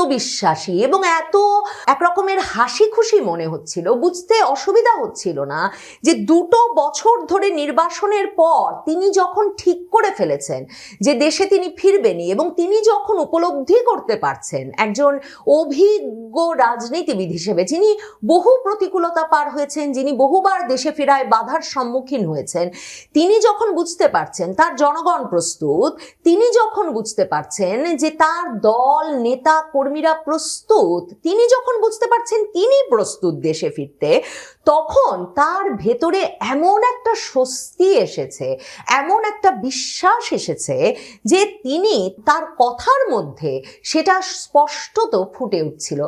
আত্মবিশ্বাসী এবং এত একরকমের হাসি খুশি মনে হচ্ছিল, বুঝতে অসুবিধা হচ্ছিল না যে 2 বছর ধরে নির্বাসনের পর তিনি যখন ঠিক করে ফেলেছেন যে দেশে তিনি ফিরবেনই এবং তিনি যখন উপলব্ধি করতে পারছেন একজন অভিজ্ঞ রাজনীতিবিদ হিসেবে, যিনি বহু প্রতিকূলতা পার হয়েছেন, যিনি বহুবার দেশে ফেরায় বাধার সম্মুখীন হয়েছেন, তিনি যখন বুঝতে পারছেন তার জনগণ প্রস্তুত, তিনি যখন বুঝতে পারছেন যে তার দল নেতা কর্মীরা প্রস্তুত, তিনি যখন বুঝতে পারছেন তিনি প্রস্তুত দেশে ফিরতে, তখন তার ভেতরে এমন একটা স্বস্তি এসেছে, এমন একটা বিশ্বাস এসেছে যে তিনি তার কথার মধ্যে সেটা স্পষ্টত ফুটে উঠছিল।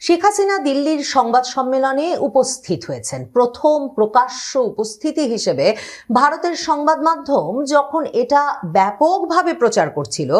শেখ হাসিনা দিল্লির সংবাদ সম্মেলনে উপস্থিত হয়েছেন। প্রথম প্রকাশ্য উপস্থিতি হিসেবে ভারতের সংবাদ মাধ্যম যখন এটা ব্যাপকভাবে প্রচার করছিল,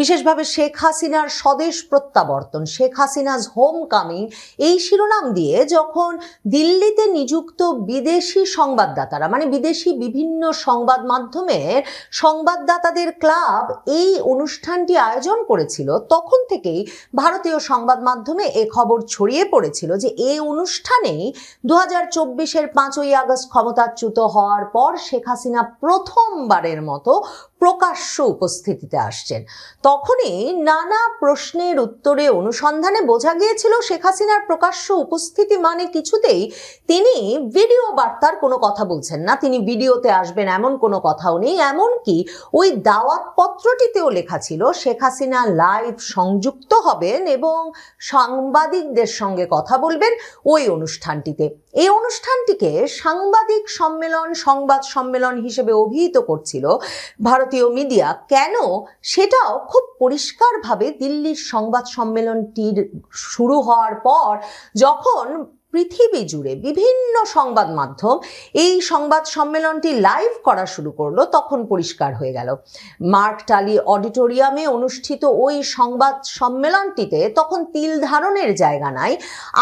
বিশেষভাবে শেখ হাসিনার স্বদেশ প্রত্যাবর্তন, শেখ হাসিনাজ হোম কামিং, এই শিরোনাম দিয়ে যখন দিল্লিতে নিযুক্ত বিদেশি সংবাদদাতারা, মানে বিদেশি বিভিন্ন সংবাদ মাধ্যমের সংবাদদাতাদের ক্লাব এই অনুষ্ঠানটি আয়োজন করেছিল, তখন থেকেই ভারতীয় সংবাদ মাধ্যমে এ খবর ছড়িয়ে পড়েছিল যে এই অনুষ্ঠানেই 2024-এর 5ই আগস্ট ক্ষমতাচ্যুত হওয়ার পর শেখ হাসিনা প্রথমবারের মতো প্রকাশ্য উপস্থিতিতে আসছেন। তখনই নানা প্রশ্নের উত্তরে অনুসন্ধানে বোঝা গিয়েছিল শেখ হাসিনার প্রকাশ্য উপস্থিতি মানে কিছুতেই তিনি ভিডিও বার্তার কোনো কথা বলছেন না, তিনি ভিডিওতে আসবেন এমন কোনো কথাও নেই। এমনকি ওই দাওয়াতপত্রটিতেও লেখা ছিল শেখ হাসিনা লাইভ সংযুক্ত হবেন এবং সাংবাদিকদের সঙ্গে কথা বলবেন ওই অনুষ্ঠানটিতে। এই অনুষ্ঠানটিকে সাংবাদিক সম্মেলন, সংবাদ সম্মেলন হিসেবে অভিহিত করছিল ভারতীয় মিডিয়া। কেন, সেটাও খুব পরিষ্কারভাবে দিল্লির সংবাদ সম্মেলনটির শুরু হওয়ার পর যখন পৃথিবী জুড়ে বিভিন্ন সংবাদ মাধ্যম এই সংবাদ সম্মেলনটি লাইভ করা শুরু করলো, তখন পরিষ্কার হয়ে গেল। মার্ক টালি অডিটোরিয়ামে অনুষ্ঠিত ওই সংবাদ সম্মেলনটিতে তখন তিল ধারণের জায়গা নাই।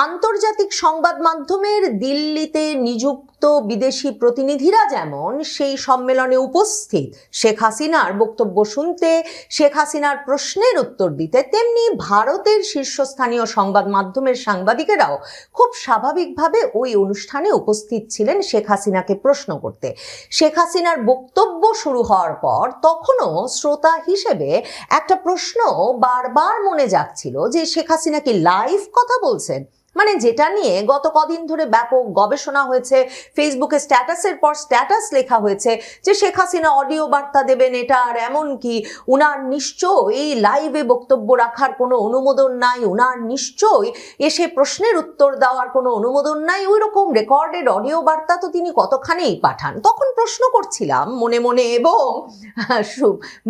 আন্তর্জাতিক সংবাদ মাধ্যমের দিল্লিতে নিযুক্ত বিদেশি প্রতিনিধিরা যেমন সেই সম্মেলনে উপস্থিত শেখ হাসিনার বক্তব্য শুনতে, শেখ হাসিনার প্রশ্নের উত্তর দিতে, তেমনি ভারতের শীর্ষস্থানীয় সংবাদ মাধ্যমের সাংবাদিকেরাও খুব স্বাভাবিকভাবে ওই অনুষ্ঠানে উপস্থিত ছিলেন শেখ হাসিনাকে প্রশ্ন করতে। শেখ হাসিনার বক্তব্য শুরু হওয়ার পর তখনও শ্রোতা হিসেবে একটা প্রশ্ন বারবার মনে যাচ্ছিল যে শেখ হাসিনা কি লাইভ কথা বলছেন, মানে যেটা নিয়ে গত কদিন ধরে ব্যাপক গবেষণা হয়েছে, ফেসবুকে স্ট্যাটাসের পর স্ট্যাটাস লেখা হয়েছে যে শেখ হাসিনা অডিও বার্তা দেবেন এটা, আর এমনকি উনার নিশ্চয়ই এই লাইভে বক্তব্য রাখার কোনো অনুমোদন নাই, উনার নিশ্চয়ই এসে প্রশ্নের উত্তর দেওয়ার কোনো অনুমোদন নাই, ওই রকম রেকর্ডেড অডিও বার্তা তো তিনি কতখানেই পাঠান। তখন প্রশ্ন করছিলাম মনে মনে এবং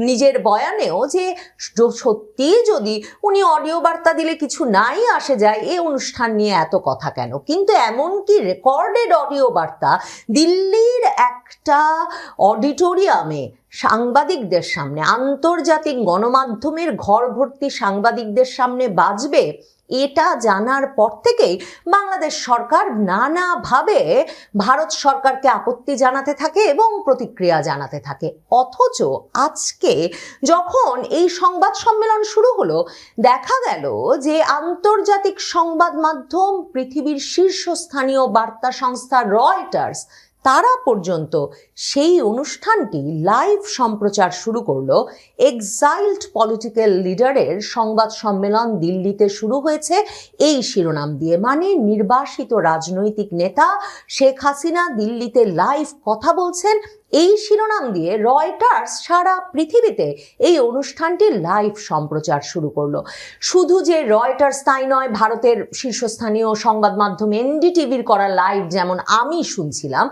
নিজের বয়ানেও যে সত্যি যদি উনি অডিও বার্তা দিলে কিছু নাই আসে যায়, এই অনুষ্ঠান নিয়ে এত কথা কেন? কিন্তু এমনকি রেকর্ডেড অডিও বার্তা দিল্লির একটা অডিটোরিয়ামে সাংবাদিকদের সামনে, আন্তর্জাতিক গণমাধ্যমের ঘর ভর্তি সাংবাদিকদের সামনে বাজবে, এটা জানার পর থেকেই বাংলাদেশ সরকার নানাভাবে ভারত সরকারকে আপত্তি জানাতে থাকে এবং প্রতিক্রিয়া জানাতে থাকে। অথচ আজকে যখন এই সংবাদ সম্মেলন শুরু হলো, দেখা গেল যে আন্তর্জাতিক সংবাদ মাধ্যম, পৃথিবীর শীর্ষস্থানীয় বার্তা সংস্থা রয়টার্স, তারা পর্যন্ত সেই অনুষ্ঠানটি লাইভ সম্প্রচার শুরু করলো। এক্সাইলড পলিটিক্যাল লিডারের সংবাদ সম্মেলন দিল্লিতে শুরু হয়েছে এই শিরোনাম দিয়ে, মানে নির্বাসিত রাজনৈতিক নেতা শেখ হাসিনা দিল্লিতে লাইভ কথা বলছেন, এই শিরোনাম দিয়ে রয়টার্স সারা পৃথিবীতে এই অনুষ্ঠানটি লাইভ সম্প্রচার শুরু করলো। শুধু যে রয়টার্স তাই নয়, ভারতের শীর্ষস্থানীয় সংবাদ মাধ্যম এনডিটিভির করা লাইভ যেমন আমি শুনছিলাম,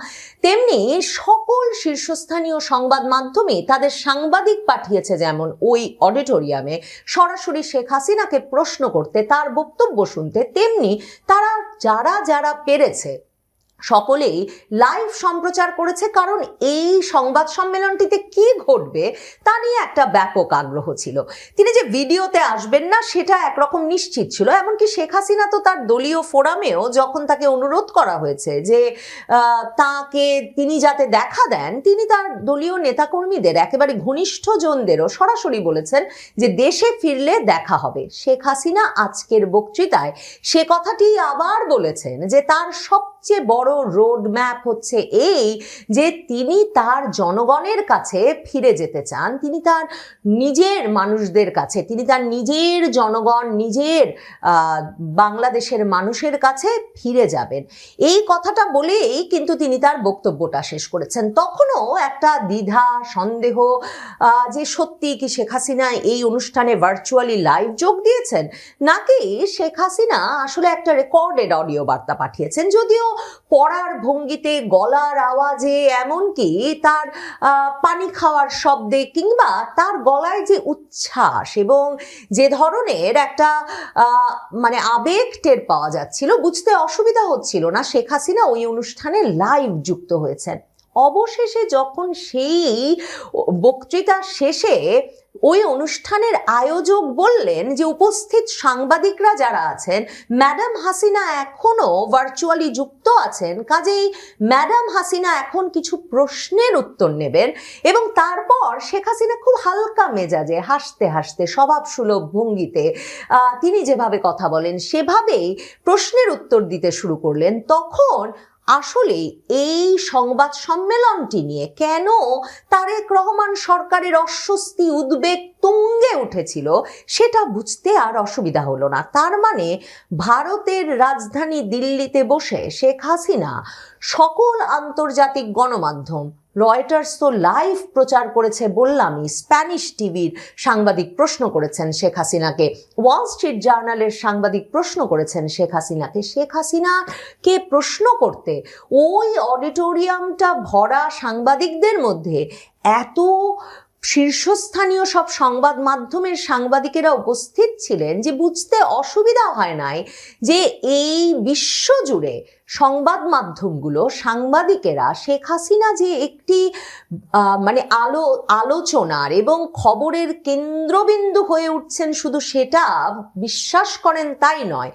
তেমনি সকল শীর্ষস্থানীয় সংবাদ মাধ্যমে তাদের সাংবাদিক পাঠিয়েছে যেমন ওই অডিটোরিয়ামে সরাসরি শেখ হাসিনাকে প্রশ্ন করতে, তার বক্তব্য শুনতে, তেমনি তারা যারা পেরেছে সকলেই লাইভ সম্প্রচার করেছে, কারণ এই সংবাদ সম্মেলনটিতে কি ঘটবে তা নিয়ে একটা ব্যাপক আগ্রহ ছিল। তিনি যে ভিডিওতে আসবেন না সেটা একরকম নিশ্চিত ছিল। এমনকি শেখ হাসিনা তো তার দলীয় ফোরামেও যখন তাকে অনুরোধ করা হয়েছে যে তাকে তিনি যাতে দেখা দেন, তিনি তার দলীয় নেতাকর্মীদের একেবারে ঘনিষ্ঠজনদেরও সরাসরি বলেছেন যে দেশে ফিরলে দেখা হবে। শেখ হাসিনা আজকের বক্তৃতায় সে কথাটি আবার বলেছেন যে তার সবচেয়ে বড় রোড ম্যাপ হচ্ছে এই যে তিনি তার জনগণের কাছে ফিরে যেতে চান, তিনি তার নিজের মানুষদের কাছে, তিনি তার নিজের জনগণ, নিজের বাংলাদেশের মানুষের কাছে ফিরে যাবেন। এই কথাটা বলেই কিন্তু তিনি তার বক্তব্যটা শেষ করেছেন। তখনও একটা দ্বিধা সন্দেহ যে সত্যি কি শেখ হাসিনা এই অনুষ্ঠানে ভার্চুয়ালি লাইভ যোগ দিয়েছেন, নাকি শেখ হাসিনা আসলে একটা রেকর্ডেড অডিও বার্তা পাঠিয়েছেন, যদিও পড়ার ভঙ্গিতে, গলার আওয়াজে, এমনকি তার পানি খাওয়ার শব্দে কিংবা তার গলায় যে উচ্ছ্বাস এবং যে ধরনের একটা মানে আবেগ টের পাওয়া যাচ্ছিল, বুঝতে অসুবিধা হচ্ছিল না শেখ হাসিনা ওই অনুষ্ঠানে লাইভ যুক্ত হয়েছেন। অবশেষে যখন সেই বক্তৃতা শেষে ওই অনুষ্ঠানের আয়োজক বললেন যে উপস্থিত সাংবাদিকরা যারা আছেন, ম্যাডাম হাসিনা এখনো ভার্চুয়ালি যুক্ত আছেন, কাজেই ম্যাডাম হাসিনা এখন কিছু প্রশ্নের উত্তর নেবেন। এবং তারপর শেখ হাসিনা খুব হালকা মেজাজে হাসতে হাসতে স্বভাবসুলভ ভঙ্গিতে তিনি যেভাবে কথা বলেন সেভাবেই প্রশ্নের উত্তর দিতে শুরু করলেন। তখন আসলে এই সংবাদ সম্মেলনটি নিয়ে কেন তারেক রহমান সরকারের অস্বস্তি, উদ্বেগ তুঙ্গে উঠেছিল সেটা বুঝতে আর অসুবিধা হলো না। তার মানে ভারতের রাজধানী দিল্লিতে বসে শেখ হাসিনা সকল আন্তর্জাতিক গণমাধ্যম, রয়টার্স তো লাইভ প্রচার করেছে বললামই, স্প্যানিশ টিভির সাংবাদিক প্রশ্ন করেছেন শেখ হাসিনাকে, ওয়াল স্ট্রিট জার্নালের সাংবাদিক প্রশ্ন করেছেন শেখ হাসিনাকে। শেখ হাসিনাকে প্রশ্ন করতে ওই অডিটোরিয়ামটা ভরা সাংবাদিকদের মধ্যে এত শীর্ষস্থানীয় সব সংবাদ মাধ্যমের সাংবাদিকেরা উপস্থিত ছিলেন যে বুঝতে অসুবিধা হয় নাই যে এই বিশ্বজুড়ে সংবাদ মাধ্যমগুলো, সাংবাদিকেরা শেখ হাসিনা যে একটি মানে আলোচনার এবং খবরের কেন্দ্রবিন্দু হয়ে উঠছেন শুধু সেটা বিশ্বাস করেন তাই নয়,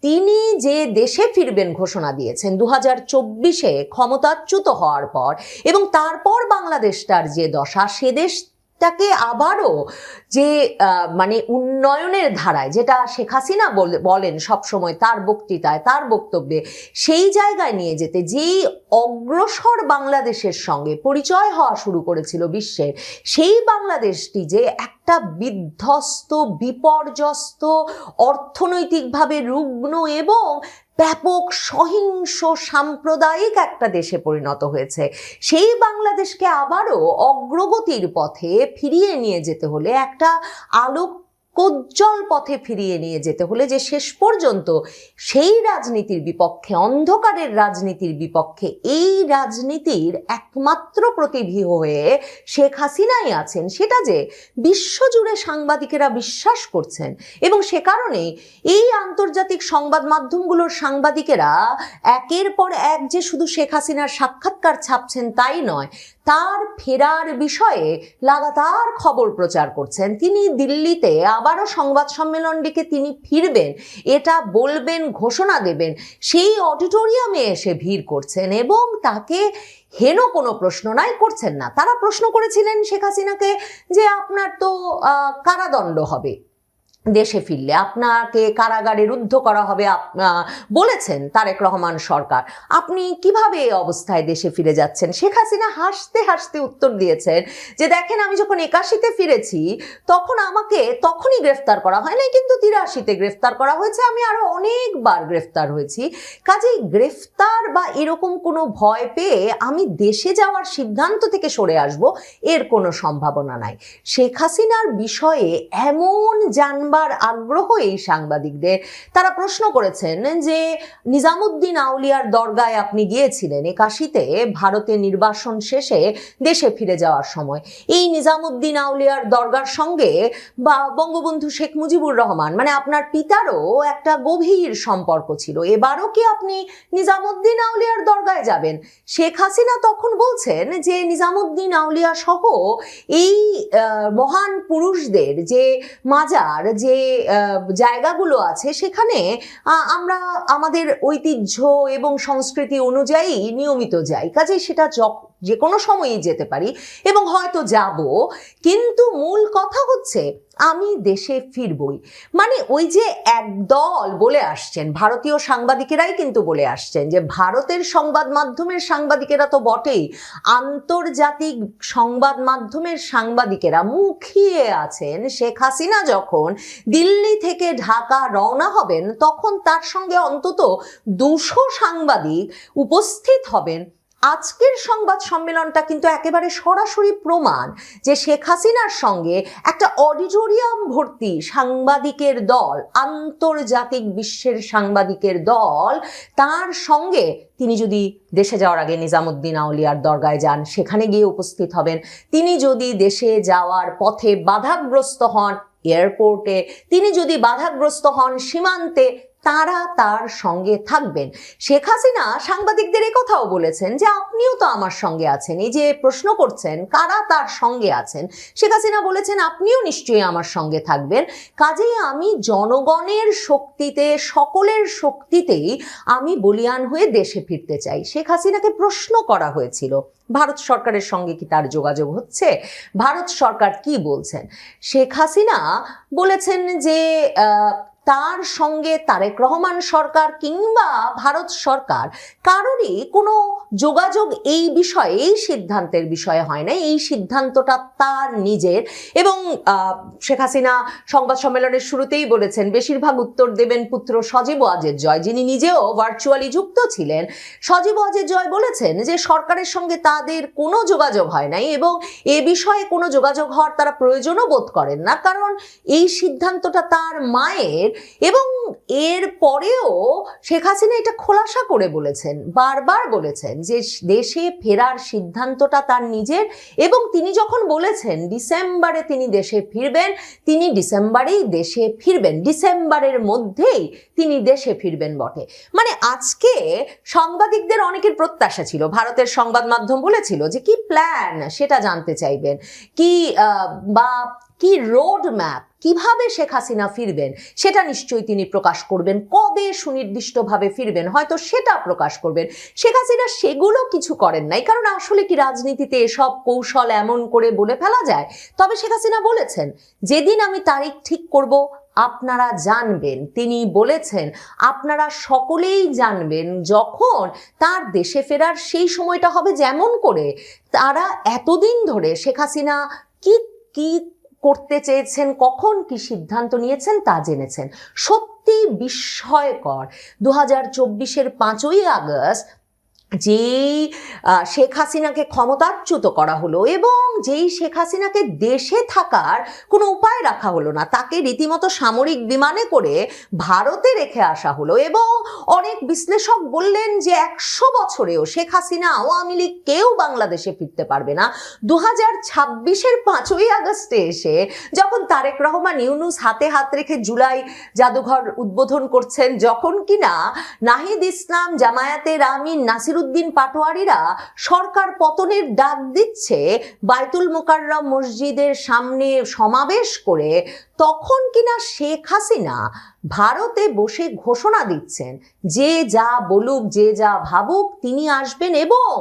তিনি যে দেশে ফিরবেন ঘোষণা দিয়েছেন 2024-এ ক্ষমতাচ্যুত হওয়ার পর, এবং তারপর বাংলাদেশটার যে দশা, সে দেশটাকে আবারও যে মানে উন্নয়নের ধারায়, যেটা শেখ হাসিনা বলেন সবসময় তার বক্তৃতায়, তার বক্তব্যে, সেই জায়গায় নিয়ে যেতে যেই অগ্রসর বাংলাদেশের সঙ্গে পরিচয় হওয়া শুরু করেছিল বিশ্বের, সেই বাংলাদেশটি যে একটা বিধ্বস্ত, বিপর্যস্ত, অর্থনৈতিকভাবে রুগ্ন এবং ব্যাপক সহিংস সাম্প্রদায়িক একটা দেশে পরিণত হয়েছে, সেই বাংলাদেশকে আবারও অগ্রগতির পথে ফিরিয়ে নিয়ে যেতে হলে, একটা আলোকোজ্জ্বল পথে ফিরিয়ে নিয়ে যেতে হলে, যে শেষ পর্যন্ত সেই রাজনীতির বিপক্ষে, অন্ধকারের রাজনীতির বিপক্ষে, এই রাজনীতির একমাত্র প্রতিভী হয়ে শেখ হাসিনাই আছেন, সেটা যে বিশ্বজুড়ে সাংবাদিকেরা বিশ্বাস করছেন। এবং সে কারণেই এই আন্তর্জাতিক সংবাদ মাধ্যমগুলোর সাংবাদিকেরা একের পর এক যে শুধু শেখ হাসিনার সাক্ষাৎকার ছাপছেন তাই নয়, তার ফেরার বিষয়ে লাগাতার খবর প্রচার করছেন। তিনি দিল্লিতে আবারও সংবাদ সম্মেলন ডেকে তিনি ফিরবেন, এটা বলবেন, ঘোষণা দেবেন, সেই অডিটোরিয়ামে এসে ভিড় করছেন এবং তাকে হেন কোনো প্রশ্ন নাই করছেন না। তারা প্রশ্ন করেছিলেন শেখ হাসিনাকে যে আপনার তো কারাদণ্ড হবে দেশে ফিরলে, আপনাকে কারাগারে রুদ্ধ করা হবে, বলেছেন তারেক রহমান সরকার, আপনি কিভাবে এই অবস্থায় দেশে ফিরে যাচ্ছেন? শেখ হাসিনা হাসতে হাসতে উত্তর দিয়েছেন যে দেখেন, আমি যখন 81-তে ফিরেছি তখন আমাকে তখনই গ্রেফতার করা হয় নাই, কিন্তু 83-তে গ্রেফতার করা হয়েছে, আমি আরো অনেকবার গ্রেফতার হয়েছি, কাজেই গ্রেফতার বা এরকম কোনো ভয় পেয়ে আমি দেশে যাওয়ার সিদ্ধান্ত থেকে সরে আসব এর কোনো সম্ভাবনা নাই। শেখ হাসিনার বিষয়ে এমন জানবার আগ্রহ এই সাংবাদিকদের। তারা প্রশ্ন করেছেন যে নিজামুদ্দিন আউলিয়ার দরগায় আপনি গিয়েছিলেন 81-তে ভারতে নির্বাসন শেষে দেশে ফিরে যাওয়ার সময়। এই নিজামুদ্দিন আউলিয়ার দরগার সঙ্গে বা বঙ্গবন্ধু শেখ মুজিবুর রহমান মানে আপনার পিতারও একটা গভীর সম্পর্ক ছিল। এবারও কি আপনি নিজামুদ্দিন আউলিয়ার দরগায় যাবেন? শেখ হাসিনা তখন বলছেন যে নিজামুদ্দিন আউলিয়া সহ এই মহান পুরুষদের যে মাজার, যে জায়গাগুলো আছে সেখানে আমরা আমাদের ঐতিহ্য এবং সংস্কৃতি অনুযায়ী নিয়মিত যাই, কাজেই সেটা যে কোনো সময়ই যেতে পারি এবং হয়তো যাব, কিন্তু মূল কথা হচ্ছে আমি দেশে ফিরবই। মানে ওই যে একদল বলে আসছেন, ভারতীয় সাংবাদিকেরাই কিন্তু বলে আসছেন যে ভারতের সংবাদ মাধ্যমের সাংবাদিকেরা তো বটেই, আন্তর্জাতিক সংবাদ মাধ্যমের সাংবাদিকেরা মুখিয়ে আছেন শেখ হাসিনা যখন দিল্লি থেকে ঢাকা রওনা হবেন তখন তার সঙ্গে অন্তত 200 সাংবাদিক উপস্থিত হবেন। আজকের সংবাদ সম্মেলনটা কিন্তু একেবারে সরাসরি প্রমাণ যে শেখ হাসিনার সঙ্গে একটা অডিটোরিয়াম ভর্তি সাংবাদিকের দল, আন্তর্জাতিক বিশ্বের সাংবাদিকের দল, তার সঙ্গে তিনি যদি দেশে যাওয়ার আগে নিজামুদ্দিন আউলিয়ার দরগায় যান সেখানে গিয়ে উপস্থিত হবেন। তিনি যদি দেশে যাওয়ার পথে বাধাগ্রস্ত হন এয়ারপোর্টে, তিনি যদি বাধাগ্রস্ত হন সীমান্তে, তারা তার সঙ্গে থাকবেন। শেখ হাসিনা সাংবাদিকদের কথাও বলেছেন যে আপনিও তো আমার সঙ্গে আছেন। এই যে প্রশ্ন করছেন কারা তার সঙ্গে আছেন, শেখ হাসিনা বলেছেন আপনিও নিশ্চয়ই আমার সঙ্গে থাকবেন। কাজেই আমি জনগণের শক্তিতে, সকলের শক্তিতেই আমি বলিয়ান হয়ে দেশে ফিরতে চাই। শেখ হাসিনাকে প্রশ্ন করা হয়েছিল ভারত সরকারের সঙ্গে কি তার যোগাযোগ হচ্ছে, ভারত সরকার কি বলছেন। শেখ হাসিনা বলেছেন যে তার সঙ্গে তারেক রহমান সরকার কিংবা ভারত সরকার কারোরই কোনো যোগাযোগ এই বিষয়ে, এই সিদ্ধান্তের বিষয়ে হয় না। এই সিদ্ধান্তটা তার নিজের। এবং শেখ হাসিনা সংবাদ সম্মেলনের শুরুতেই বলেছেন বেশিরভাগ উত্তর দেবেন পুত্র সজীব ওয়াজেদ জয়, যিনি নিজেও ভার্চুয়ালি যুক্ত ছিলেন। সজীব ওয়াজেদ জয় বলেছেন যে সরকারের সঙ্গে তাদের কোনো যোগাযোগ হয় নাই এবং এ বিষয়ে কোনো যোগাযোগ হওয়ার তারা প্রয়োজনও বোধ করেন না, কারণ এই সিদ্ধান্তটা তার মায়ের। এবং এর পরেও শেখ হাসিনা এটা খোলাসা করে বলেছেন, বারবার বলেছেন যে দেশে ফেরার সিদ্ধান্তটা তার নিজের। এবং তিনি যখন বলেছেন ডিসেম্বরে তিনি দেশে ফিরবেন, তিনি ডিসেম্বরেই দেশে ফিরবেন, ডিসেম্বরের মধ্যেই তিনি দেশে ফিরবেন বটে। মানে আজকে সাংবাদিকদের অনেকের প্রত্যাশা ছিল, ভারতের সংবাদ মাধ্যম বলেছিল যে কি প্ল্যান সেটা জানতে চাইবেন, কি রোড ম্যাপ, কিভাবে শেখ হাসিনা ফিরবেন সেটা নিশ্চয়ই তিনি প্রকাশ করবেন, কবে সুনির্দিষ্টভাবে ফিরবেন হয়তো সেটা প্রকাশ করবেন। শেখ হাসিনা সেগুলো কিছু করেন নাই, কারণ আসলে কি রাজনীতিতে এসব কৌশল এমন করে বলে ফেলা যায়। তবে শেখ হাসিনা বলেছেন যেদিন আমি তারিখ ঠিক করব আপনারা জানবেন। তিনি বলেছেন আপনারা সকলেই জানবেন যখন তার দেশে ফেরার সেই সময়টা হবে, যেমন করে তারা এতদিন ধরে শেখ হাসিনা কি কি করতে চেয়েছেন, কখন কি সিদ্ধান্ত নিয়েছেন তা জেনেছেন। সত্যি বিস্ময়কর 2024-এর 5ই আগস্ট যেই শেখ হাসিনাকে ক্ষমতাচ্যুত করা হলো এবং যেই শেখ হাসিনাকে দেশে থাকার কোনো উপায় রাখা হলো না, তাকে রীতিমতো সামরিক বিমানে করে ভারতে রেখে আসা হলো। এবং অনেক বিশ্লেষক বললেন যে 100 বছরেও শেখ হাসিনা, আওয়ামী লীগ কেউ বাংলাদেশে ফিরতে পারবে না। 2026-এর 5ই আগস্টে এসে যখন তারেক রহমান ইউনূস হাতে হাত রেখে জুলাই জাদুঘর উদ্বোধন করছেন, যখন কিনা নাহিদ ইসলাম, জামায়াতের আমিন, নাসিরউদ্দিন পাটোয়ারিরা সরকার পতনের ডাক দিচ্ছে বাইতুল মোকাররম মসজিদের সামনে সমাবেশ করে, তখন কিনা শেখ হাসিনা ভারতে বসে ঘোষণা দিচ্ছেন যে যা বলুক, যে যা ভাবুক, তিনি আসবেন এবং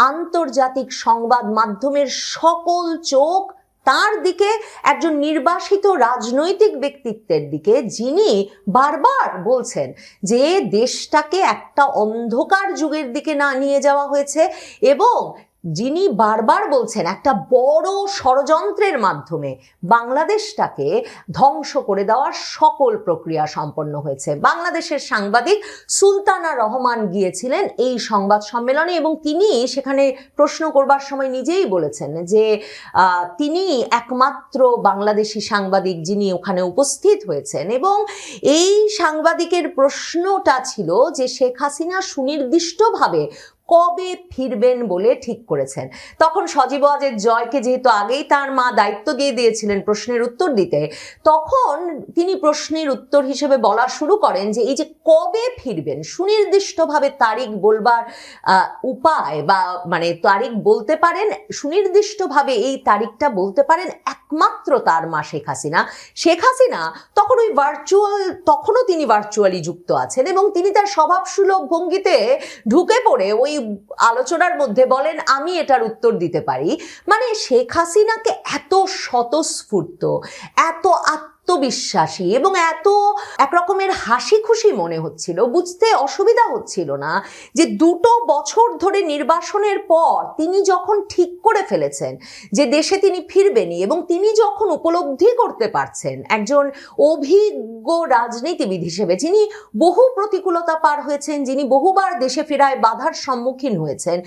আন্তর্জাতিক সংবাদ মাধ্যমের সকল চোখ তার দিকে, একজন নির্বাসিত রাজনৈতিক ব্যক্তিত্বের দিকে, যিনি বারবার বলছেন যে দেশটাকে একটা অন্ধকার যুগের দিকে না নিয়ে যাওয়া হয়েছে এবং যিনি বারবার বলছেন একটা বড় ষড়যন্ত্রের মাধ্যমে বাংলাদেশটাকে ধ্বংস করে দেওয়ার সকল প্রক্রিয়া সম্পন্ন হয়েছে। বাংলাদেশের সাংবাদিক সুলতানা রহমান গিয়েছিলেন এই সংবাদ সম্মেলনে এবং তিনি সেখানে প্রশ্ন করবার সময় নিজেই বলেছেন যে তিনি একমাত্র বাংলাদেশি সাংবাদিক যিনি ওখানে উপস্থিত হয়েছেন এবং এই সাংবাদিকের প্রশ্নটা ছিল যে শেখ হাসিনা সুনির্দিষ্টভাবে কবে ফিরবেন বলে ঠিক করেছেন। তখন সজীব ওয়াজেদ জয়কে যেহেতু আগেই তার মা দায়িত্ব দিয়ে দিয়েছিলেন প্রশ্নের উত্তর দিতে, তখন তিনি প্রশ্নের উত্তর হিসেবে বলা শুরু করেন যে এই যে কবে ফিরবেন সুনির্দিষ্টভাবে তারিখ বলবার উপায় বা মানে তারিখ বলতে পারেন, সুনির্দিষ্টভাবে এই তারিখটা বলতে পারেন একমাত্র তার মা শেখ হাসিনা। শেখ হাসিনা তখন ওই তখনও তিনি ভার্চুয়ালি যুক্ত আছেন এবং তিনি তার স্বভাবসুলভ ভঙ্গিতে ঢুকে পড়ে ওই আলোচনার মধ্যে বলেন আমি এটার উত্তর দিতে পারি। মানে শেখ হাসিনাকে এত স্বতঃস্ফূর্ত, এত আত্মবিশ্বাসী এবং এত একরকমের হাসি খুশি মনে হচ্ছিল, বুঝতে অসুবিধা হচ্ছিল না যে 2 বছর ধরে নির্বাসনের পর তিনি যখন ঠিক করে ফেলেছেন যে দেশে তিনি ফিরবেনই এবং তিনি যখন উপলব্ধি করতে পারছেন একজন অভিজ্ঞ রাজনীতিবিদ হিসেবে যিনি বহু প্রতিকূলতা পার হয়েছেন, যিনি বহুবার দেশে ফেরায় বাধার সম্মুখীন হয়েছেন,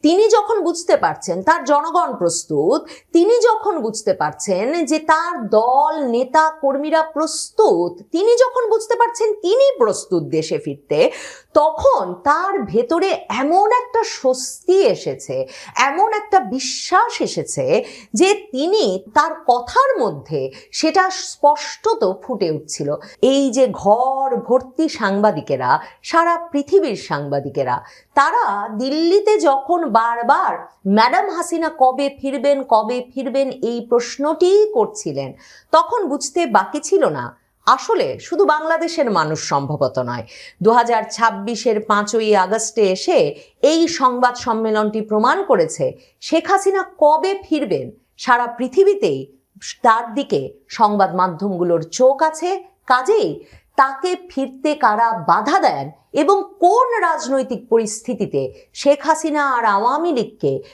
তিনি যখন বুঝতে পারছেন তার জনগণ প্রস্তুত, তিনি যখন বুঝতে পারছেন যে তার দল নেতা কর্মীরা প্রস্তুত, তিনি যখন বুঝতে পারছেন তিনি প্রস্তুত দেশে ফিরতে, তখন তার ভেতরে এমন একটা স্বস্তি এসেছে, এমন একটা বিশ্বাস এসেছে যে তিনি তার কথার মধ্যে সেটা স্পষ্টত ফুটে উঠছিল। এই যে ঘর ভর্তি সাংবাদিকেরা, সারা পৃথিবীর সাংবাদিকেরা, তারা দিল্লিতে যখন বারবার ম্যাডাম হাসিনা কবে ফিরবেন এই প্রশ্নটি করছিলেন, তখন বুঝতে বাকি ছিল না আসলে শুধু বাংলাদেশের মানুষ সম্ভবত নয়, 2026-এর 5ই আগস্টে এসে এই সংবাদ সম্মেলনটি প্রমাণ করেছে শেখ হাসিনা কবে ফিরবেন সারা পৃথিবীতেই তার দিকে সংবাদ মাধ্যমগুলোর চোখ আছে। কাজেই তাকে ফিরতে কারা বাধা দেন এবং কোন রাজনৈতিক পরিস্থিতিতে শেখ হাসিনা আর আওয়ামী লীগকে